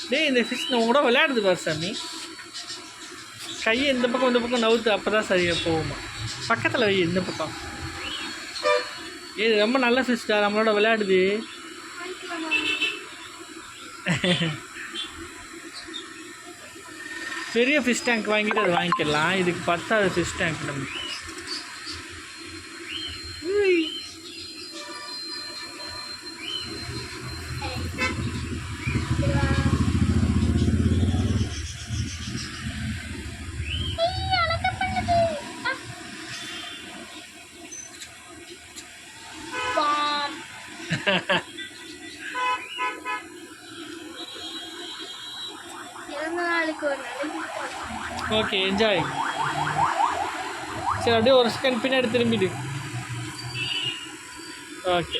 டேய் இந்த ஃபிஷ் நம்ம கூட விளையாடுது பாரு சாமி. கையை இந்த பக்கம் நவுத்து, அப்போ தான் சரியாக போகுமா. பக்கத்தில் வை இந்த பக்கம். இது ரொம்ப நல்ல ஃபிஷ்டா, நம்மளோட விளையாடுது. பெரிய ஃபிஷ் டேங்க் வாங்கிட்டு அதை வாங்கிக்கலாம். இதுக்கு 10வது ஃபிஷ் டேங்க் நம்ம. Okay enjoy. சரி அப்படியே ஒரு செகண்ட் பின்னாடி திரும்பிடு. ஓகே